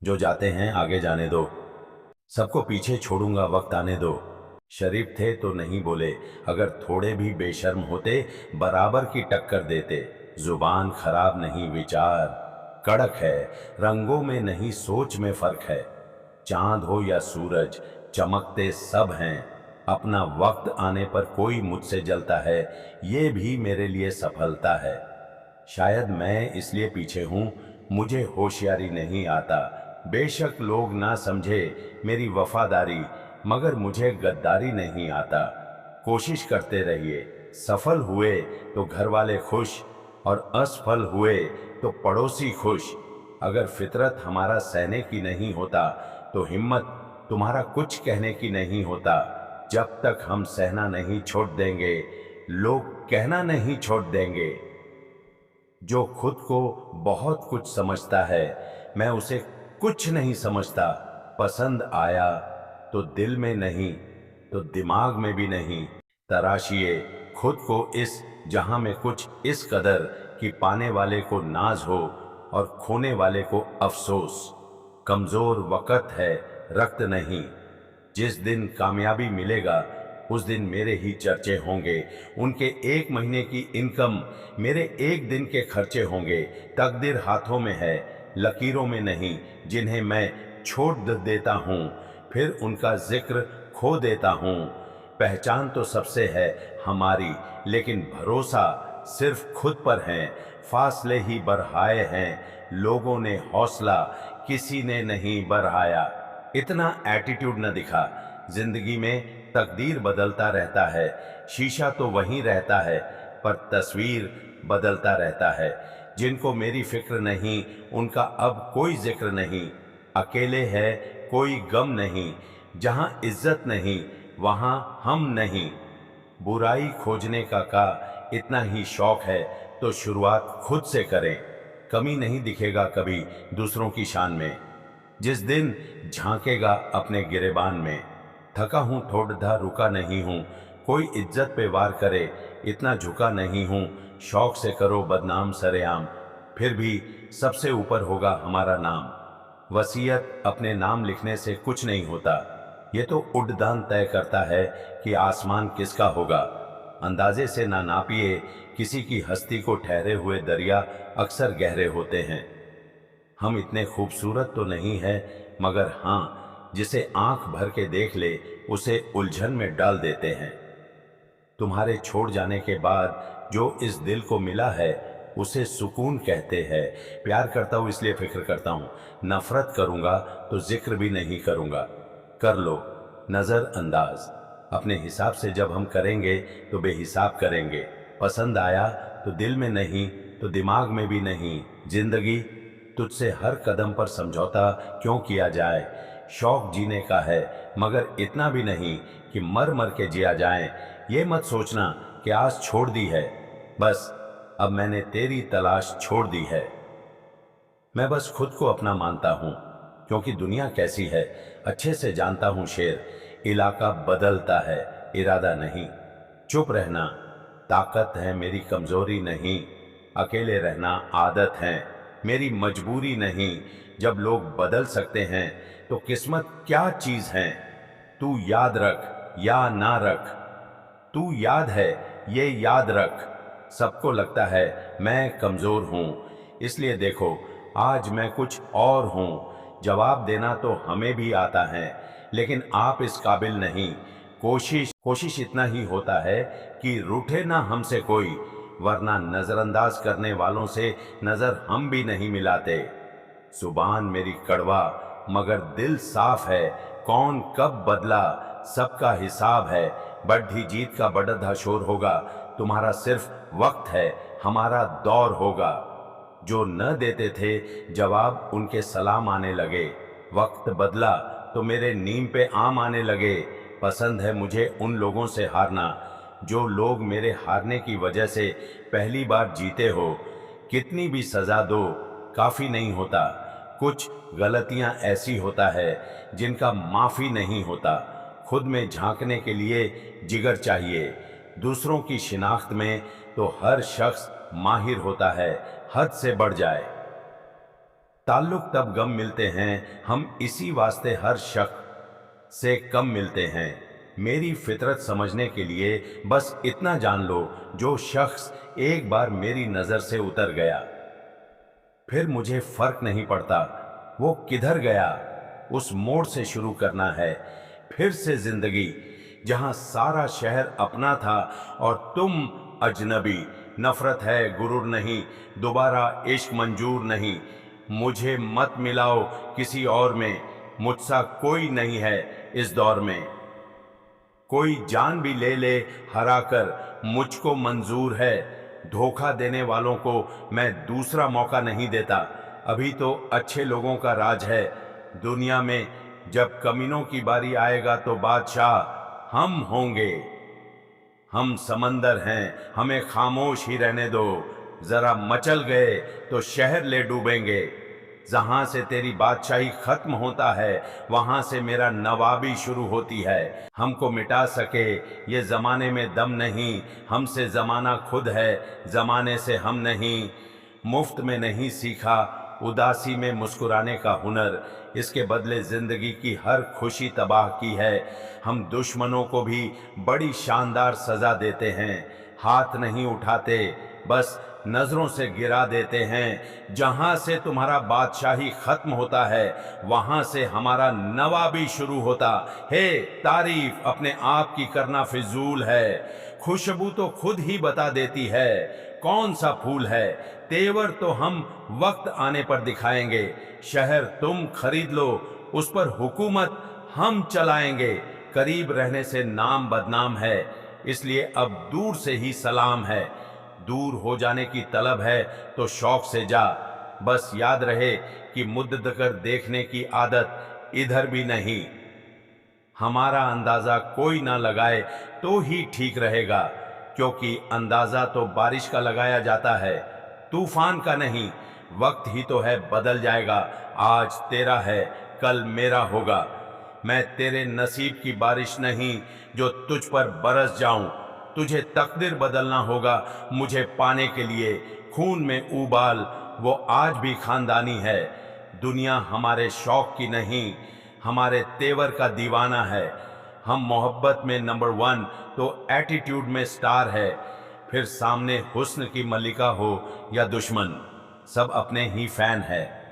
जो जाते हैं आगे जाने दो, सबको पीछे छोड़ूंगा वक्त आने दो। शरीफ थे तो नहीं बोले, अगर थोड़े भी बेशर्म होते बराबर की टक्कर देते। जुबान खराब नहीं विचार कड़क है, रंगों में नहीं सोच में फर्क है। चांद हो या सूरज चमकते सब हैं, अपना वक्त आने पर कोई मुझसे जलता है, ये भी मेरे लिए सफलता है। शायद मैं इसलिए पीछे हूँ, मुझे होशियारी नहीं आता। बेशक लोग ना समझे मेरी वफादारी, मगर मुझे गद्दारी नहीं आता। कोशिश करते रहिए, सफल हुए तो घर वाले खुश, और असफल हुए तो पड़ोसी खुश। अगर फितरत हमारा सहने की नहीं होता, तो हिम्मत तुम्हारा कुछ कहने की नहीं होता। जब तक हम सहना नहीं छोड़ देंगे, लोग कहना नहीं छोड़ देंगे। जो खुद को बहुत कुछ समझता है, मैं उसे कुछ नहीं समझता। पसंद आया तो दिल में नहीं तो दिमाग में भी नहीं। तराशिए खुद को इस जहां में कुछ इस कदर कि पाने वाले को नाज हो और खोने वाले को अफसोस। कमजोर वक़्त है, रक्त नहीं। जिस दिन कामयाबी मिलेगा, उस दिन मेरे ही चर्चे होंगे। उनके एक महीने की इनकम मेरे एक दिन के खर्चे होंगे। तकदीर हाथों में है, लकीरों में नहीं। जिन्हें मैं छोड़ देता हूँ, फिर उनका जिक्र खो देता हूँ। पहचान तो सबसे है हमारी, लेकिन भरोसा सिर्फ खुद पर है। फासले ही बढ़ाए हैं लोगों ने, हौसला किसी ने नहीं बढ़ाया। इतना एटीट्यूड न दिखा। जिंदगी में तकदीर बदलता रहता है, शीशा तो वहीं रहता है, पर तस्वीर बदलता रहता है। जिनको मेरी फिक्र नहीं, उनका अब कोई जिक्र नहीं। अकेले है कोई गम नहीं, जहां इज्जत नहीं वहां हम नहीं। बुराई खोजने का इतना ही शौक है, तो शुरुआत खुद से करें। कमी नहीं दिखेगा कभी दूसरों की शान में, जिस दिन झांकेगा अपने गिरेबान में। थका हूं थोड़ा रुका नहीं हूं, कोई इज्जत पे वार करे इतना झुका नहीं हूं। शौक से करो बदनाम सरेआम, फिर भी सबसे ऊपर होगा हमारा नाम। वसीयत अपने नाम लिखने से कुछ नहीं होता, ये तो उड़ान तय करता है कि आसमान किसका होगा। अंदाजे से ना नापिए किसी की हस्ती को, ठहरे हुए दरिया अक्सर गहरे होते हैं। हम इतने खूबसूरत तो नहीं है, मगर हाँ, जिसे आंख भर के देख ले उसे उलझन में डाल देते हैं। तुम्हारे छोड़ जाने के बाद जो इस दिल को मिला है, उसे सुकून कहते हैं। प्यार करता हूं इसलिए फिक्र करता हूं, नफरत करूंगा तो जिक्र भी नहीं करूंगा। कर लो नजर अंदाज, अपने हिसाब से जब हम करेंगे तो बेहिसाब करेंगे। पसंद आया तो दिल में नहीं तो दिमाग में भी नहीं। जिंदगी तुझसे हर कदम पर समझौता क्यों किया जाए। शौक जीने का है, मगर इतना भी नहीं कि मर मर के जिया जाए। ये मत सोचना कि आस छोड़ दी है, बस अब मैंने तेरी तलाश छोड़ दी है। मैं बस खुद को अपना मानता हूँ, क्योंकि दुनिया कैसी है अच्छे से जानता हूँ शेर। इलाका बदलता है, इरादा नहीं। चुप रहना ताकत है, मेरी कमजोरी नहीं। अकेले रहना आदत है, मेरी मजबूरी नहीं। जब लोग बदल सकते हैं तो किस्मत क्या चीज है। तू याद रख या ना रख, तू याद है ये याद रख। सबको लगता है मैं कमजोर हूं, इसलिए देखो आज मैं कुछ और हूं। जवाब देना तो हमें भी आता है, लेकिन आप इस काबिल नहीं। कोशिश इतना ही होता है कि रूठे ना हमसे कोई, वरना नजरअंदाज करने वालों से नजर हम भी नहीं मिलाते। जुबान मेरी कड़वा मगर दिल साफ है। कौन कब बदला सबका हिसाब है। बढ़ी जीत का बड़ा शोर होगा, तुम्हारा सिर्फ वक्त है, हमारा दौर होगा। जो न देते थे जवाब उनके सलाम आने लगे। वक्त बदला तो मेरे नीम पे आम आने लगे। पसंद है मुझे उन लोगों से हारना, जो लोग मेरे हारने की वजह से पहली बार जीते हो। कितनी भी सजा दो काफी नहीं होता। कुछ गलतियां ऐसी होता है जिनका माफी नहीं होता। खुद में झांकने के लिए जिगर चाहिए, दूसरों की शिनाख्त में तो हर शख्स माहिर होता है, हद से बढ़ जाए। ताल्लुक तब गम मिलते हैं, हम इसी वास्ते हर शख्स से कम मिलते हैं। मेरी फितरत समझने के लिए बस इतना जान लो, जो शख्स एक बार मेरी नजर से उतर गया फिर मुझे फर्क नहीं पड़ता वो किधर गया। उस मोड़ से शुरू करना है फिर से जिंदगी, जहां सारा शहर अपना था और तुम अजनबी। नफरत है गुरूर नहीं, दोबारा इश्क मंजूर नहीं। मुझे मत मिलाओ किसी और में, मुझसा कोई नहीं है इस दौर में। कोई जान भी ले ले हरा कर मुझको मंजूर है। धोखा देने वालों को मैं दूसरा मौका नहीं देता। अभी तो अच्छे लोगों का राज है दुनिया में, जब कमीनों की बारी आएगा तो बादशाह हम होंगे। हम समंदर हैं, हमें खामोश ही रहने दो, जरा मचल गए तो शहर ले डूबेंगे। जहां से तेरी बादशाही खत्म होता है वहां से मेरा नवाबी शुरू होती है। हमको मिटा सके ये जमाने में दम नहीं, हमसे जमाना खुद है जमाने से हम नहीं। मुफ्त में नहीं सीखा उदासी में मुस्कुराने का हुनर, इसके बदले जिंदगी की हर खुशी तबाह की है। हम दुश्मनों को भी बड़ी शानदार सजा देते हैं, हाथ नहीं उठाते बस नजरों से गिरा देते हैं। जहां से तुम्हारा बादशाही खत्म होता है वहां से हमारा नवाबी शुरू होता है। तारीफ अपने आप की करना फिजूल है, खुशबू तो खुद ही बता देती है कौन सा फूल है। तेवर तो हम वक्त आने पर दिखाएंगे, शहर तुम खरीद लो उस पर हुकूमत हम चलाएंगे। करीब रहने से नाम बदनाम है, इसलिए अब दूर से ही सलाम है। दूर हो जाने की तलब है तो शौक से जा, बस याद रहे कि मुद्दत कर देखने की आदत इधर भी नहीं। हमारा अंदाजा कोई ना लगाए तो ही ठीक रहेगा, क्योंकि अंदाजा तो बारिश का लगाया जाता है तूफान का नहीं। वक्त ही तो है बदल जाएगा, आज तेरा है कल मेरा होगा। मैं तेरे नसीब की बारिश नहीं जो तुझ पर बरस जाऊं। तुझे तकदीर बदलना होगा मुझे पाने के लिए, खून में उबाल वो आज भी खानदानी है। दुनिया हमारे शौक की नहीं हमारे तेवर का दीवाना है। हम मोहब्बत में नंबर 1 तो एटीट्यूड में स्टार है। फिर सामने हुस्न की मलिका हो या दुश्मन, सब अपने ही फैन है।